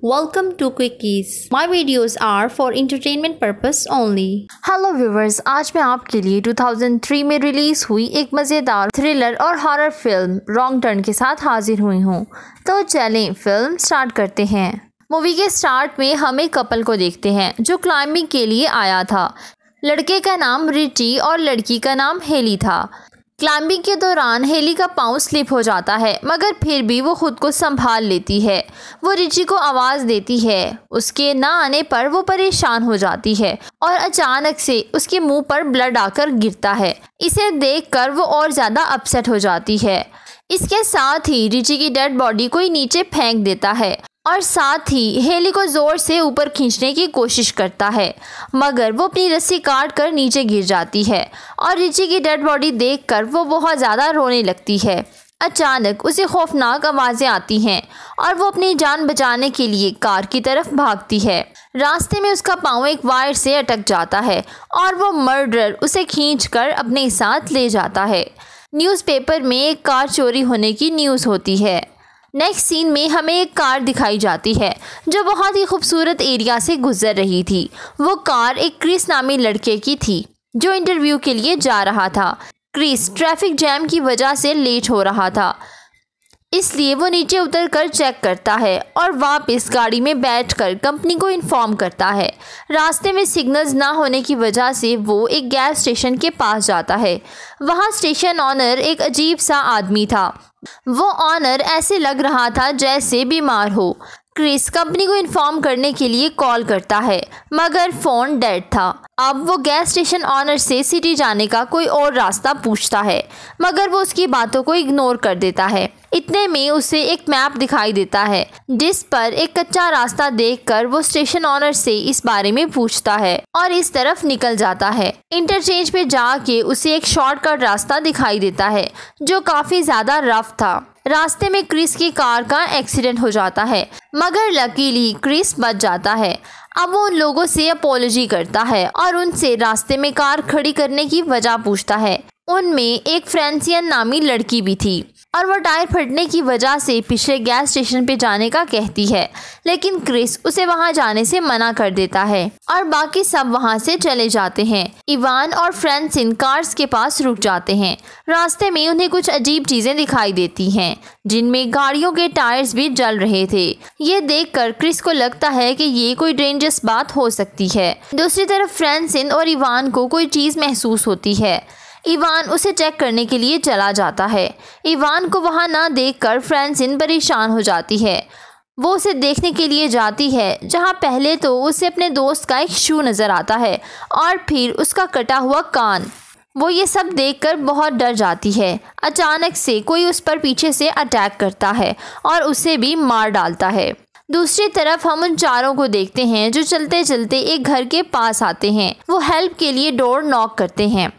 Welcome to Quickies. My videos are for entertainment purpose only. Hello viewers, आज मैं आपके लिए 2003 में रिलीज हुई एक मज़ेदार थ्रिलर और हॉरर फिल्म रॉन्ग टर्न के साथ हाजिर हुई हूँ। तो चलें फिल्म स्टार्ट करते हैं। मूवी के स्टार्ट में हम एक कपल को देखते हैं जो क्लाइंबिंग के लिए आया था। लड़के का नाम रिची और लड़की का नाम हेली था। क्लाइंबिंग के दौरान हेली का पाँव स्लिप हो जाता है, मगर फिर भी वो खुद को संभाल लेती है। वो रिची को आवाज़ देती है। उसके ना आने पर वो परेशान हो जाती है और अचानक से उसके मुंह पर ब्लड आकर गिरता है। इसे देखकर वो और ज़्यादा अपसेट हो जाती है। इसके साथ ही रिची की डेड बॉडी कोई नीचे फेंक देता है और साथ ही हेली को ज़ोर से ऊपर खींचने की कोशिश करता है, मगर वो अपनी रस्सी काट कर नीचे गिर जाती है और रिची की डेड बॉडी देखकर वो बहुत ज़्यादा रोने लगती है। अचानक उसे खौफनाक आवाज़ें आती हैं और वो अपनी जान बचाने के लिए कार की तरफ भागती है। रास्ते में उसका पाँव एक वायर से अटक जाता है और वो मर्डरर उसे खींचकर अपने साथ ले जाता है। न्यूज़पेपर में एक कार चोरी होने की न्यूज़ होती है। नेक्स्ट सीन में हमें एक कार दिखाई जाती है जो बहुत ही खूबसूरत एरिया से गुजर रही थी। वो कार एक क्रिस नामी लड़के की थी जो इंटरव्यू के लिए जा रहा था। क्रिस ट्रैफिक जैम की वजह से लेट हो रहा था, इसलिए वो नीचे उतरकर चेक करता है और वापस गाड़ी में बैठकर कंपनी को इन्फॉर्म करता है। रास्ते में सिग्नल्स ना होने की वजह से वो एक गैस स्टेशन के पास जाता है। वहाँ स्टेशन ऑनर एक अजीब सा आदमी था। वो ऑनर ऐसे लग रहा था जैसे बीमार हो। क्रिस कंपनी को इन्फॉर्म करने के लिए कॉल करता है, मगर फ़ोन डेड था। अब वो गैस स्टेशन ऑनर से सिटी जाने का कोई और रास्ता पूछता है, मगर वो उसकी बातों को इग्नोर कर देता है। इतने में उसे एक मैप दिखाई देता है जिस पर एक कच्चा रास्ता देखकर वो स्टेशन ऑनर से इस बारे में पूछता है और इस तरफ निकल जाता है। इंटरचेंज पे जाके उसे एक शॉर्टकट रास्ता दिखाई देता है जो काफ़ी ज़्यादा रफ था। रास्ते में क्रिस की कार का एक्सीडेंट हो जाता है, मगर लकीली क्रिस बच जाता है। अब वो उन लोगों से अपॉलजी करता है और उनसे रास्ते में कार खड़ी करने की वजह पूछता है। उनमें एक फ्रेंसियन नामी लड़की भी थी और वो टायर फटने की वजह से पिछले गैस स्टेशन पे जाने का कहती है, लेकिन क्रिस उसे वहां जाने से मना कर देता है और बाकी सब वहां से चले जाते हैं। इवान और फ्रेंसिन कार्स के पास रुक जाते हैं। रास्ते में उन्हें कुछ अजीब चीजें दिखाई देती हैं जिनमें गाड़ियों के टायर्स भी जल रहे थे। ये देखकर क्रिस को लगता है कि ये कोई डेंजरस बात हो सकती है। दूसरी तरफ फ्रेंसिन और इवान को कोई चीज़ महसूस होती है। इवान उसे चेक करने के लिए चला जाता है। इवान को वहां ना देखकर फ्रेंसिन परेशान हो जाती है। वो उसे देखने के लिए जाती है, जहां पहले तो उसे अपने दोस्त का एक शू नज़र आता है और फिर उसका कटा हुआ कान। वो ये सब देखकर बहुत डर जाती है। अचानक से कोई उस पर पीछे से अटैक करता है और उसे भी मार डालता है। दूसरी तरफ हम उन चारों को देखते हैं जो चलते चलते एक घर के पास आते हैं। वो हेल्प के लिए डोर नॉक करते हैं।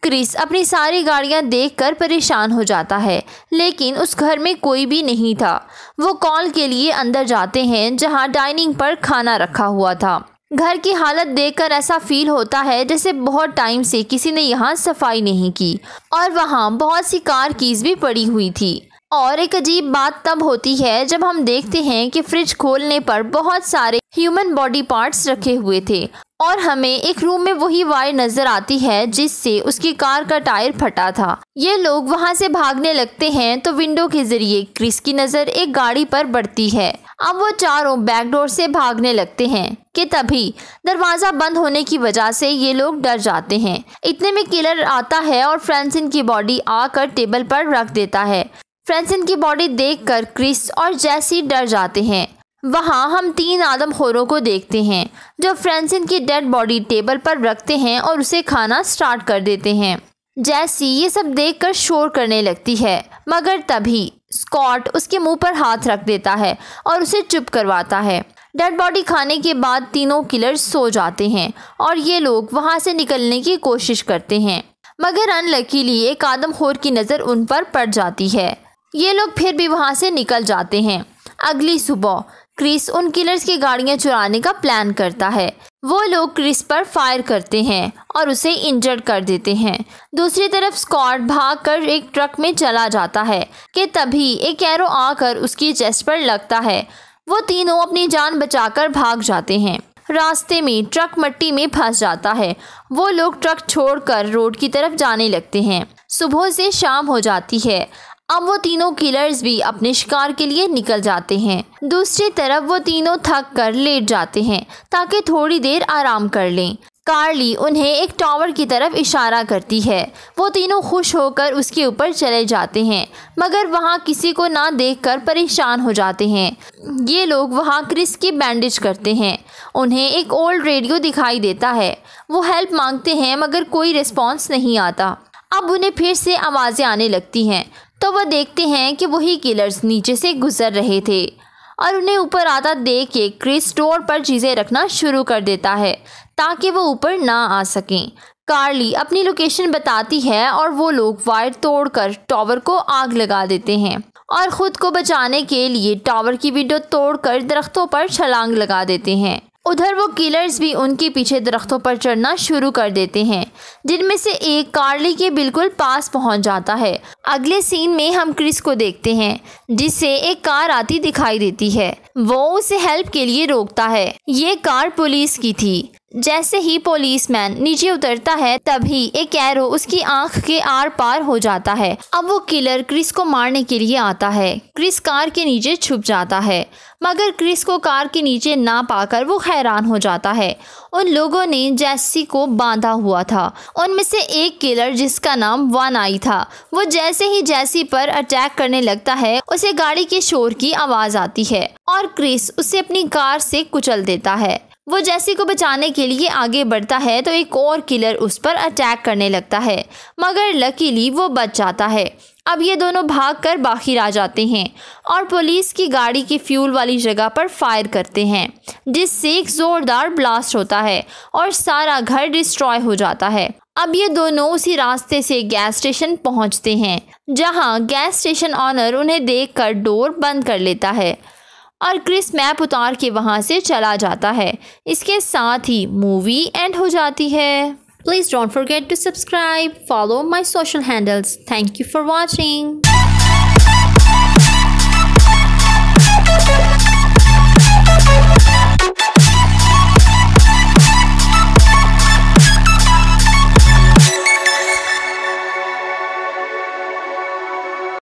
क्रिस अपनी सारी गाड़ियां देखकर परेशान हो जाता है, लेकिन उस घर में कोई भी नहीं था। वो कॉल के लिए अंदर जाते हैं जहां डाइनिंग पर खाना रखा हुआ था। घर की हालत देखकर ऐसा फील होता है जैसे बहुत टाइम से किसी ने यहाँ सफाई नहीं की और वहाँ बहुत सी कार कीज भी पड़ी हुई थी। और एक अजीब बात तब होती है जब हम देखते हैं कि फ्रिज खोलने पर बहुत सारे ह्यूमन बॉडी पार्ट्स रखे हुए थे और हमें एक रूम में वही वायर नजर आती है जिससे उसकी कार का टायर फटा था। ये लोग वहां से भागने लगते हैं तो विंडो के जरिए क्रिस की नज़र एक गाड़ी पर बढ़ती है। अब वो चारों बैकडोर से भागने लगते हैं कि तभी दरवाज़ा बंद होने की वजह से ये लोग डर जाते हैं। इतने में किलर आता है और फ्रेंसिन की बॉडी आकर टेबल पर रख देता है। फ्रेंसिन की बॉडी देखकर क्रिस और जैसी डर जाते हैं। वहाँ हम 3 आदमखोरों को देखते हैं जो फ्रेंसिन की डेड बॉडी टेबल पर रखते हैं और उसे खाना स्टार्ट कर देते हैं। जैसी ये सब देखकर शोर करने लगती है, मगर तभी स्कॉट उसके मुंह पर हाथ रख देता है और उसे चुप करवाता है। डेड बॉडी खाने के बाद तीनों किलर्स सो जाते हैं और ये लोग वहाँ से निकलने की कोशिश करते हैं, मगर अनलकीली एक आदमखोर की नज़र उन पर पड़ जाती है। ये लोग फिर भी वहाँ से निकल जाते हैं। अगली सुबह क्रिस उन किलर्स की गाड़ियाँ चुराने का प्लान करता है। वो लोग क्रिस पर फायर करते हैं और उसे इंजर्ड कर देते हैं। दूसरी तरफ स्कॉट भागकर एक ट्रक में चला जाता है कि तभी एक एरो आकर उसकी चेस्ट पर लगता है। वो तीनों अपनी जान बचाकर भाग जाते हैं। रास्ते में ट्रक मिट्टी में फंस जाता है। वो लोग ट्रक छोड़कर रोड की तरफ जाने लगते हैं। सुबह से शाम हो जाती है। अब वो तीनों किलर्स भी अपने शिकार के लिए निकल जाते हैं। दूसरी तरफ वो तीनों थक कर लेट जाते हैं ताकि थोड़ी देर आराम कर लें। कार्ली उन्हें एक टावर की तरफ इशारा करती है। वो तीनों खुश होकर उसके ऊपर चले जाते हैं, मगर वहाँ किसी को ना देखकर परेशान हो जाते हैं। ये लोग वहाँ क्रिस की बैंडेज करते हैं। उन्हें एक ओल्ड रेडियो दिखाई देता है। वो हेल्प मांगते हैं मगर कोई रिस्पॉन्स नहीं आता। अब उन्हें फिर से आवाज़ें आने लगती हैं तो वो देखते हैं कि वही किलर्स नीचे से गुजर रहे थे और उन्हें ऊपर आता देख के क्रिस स्टोर पर चीज़ें रखना शुरू कर देता है ताकि वो ऊपर ना आ सकें। कार्ली अपनी लोकेशन बताती है और वो लोग वायर तोड़कर टावर को आग लगा देते हैं और ख़ुद को बचाने के लिए टावर की विंडो तोड़कर दरख्तों पर छलांग लगा देते हैं। उधर वो किलर्स भी उनके पीछे दरख्तों पर चढ़ना शुरू कर देते हैं, जिनमें से एक कार्ली के बिल्कुल पास पहुंच जाता है। अगले सीन में हम क्रिस को देखते हैं जिससे एक कार आती दिखाई देती है। वो उसे हेल्प के लिए रोकता है। ये कार पुलिस की थी। जैसे ही पुलिसमैन नीचे उतरता है तभी एक एरो उसकी आंख के आर पार हो जाता है। अब वो किलर क्रिस को मारने के लिए आता है। क्रिस कार के नीचे छुप जाता है, मगर क्रिस को कार के नीचे ना पाकर वो हैरान हो जाता है। उन लोगों ने जैसी को बांधा हुआ था। उनमें से एक किलर जिसका नाम वन आई था, वो जैसे ही जैसी पर अटैक करने लगता है उसे गाड़ी के शोर की आवाज़ आती है और क्रिस उसे अपनी कार से कुचल देता है। वो जैसी को बचाने के लिए आगे बढ़ता है तो एक और किलर उस पर अटैक करने लगता है, मगर लकीली वो बच जाता है। अब ये दोनों भागकर बाहर आ जाते हैं और पुलिस की गाड़ी की फ्यूल वाली जगह पर फायर करते हैं, जिससे एक ज़ोरदार ब्लास्ट होता है और सारा घर डिस्ट्रॉय हो जाता है। अब ये दोनों उसी रास्ते से गैस स्टेशन पहुंचते हैं, जहां गैस स्टेशन ऑनर उन्हें देखकर डोर बंद कर लेता है और क्रिस मैप उतार के वहां से चला जाता है। इसके साथ ही मूवी एंड हो जाती है। Please don't forget to subscribe, follow my social handles. Thank you for watching.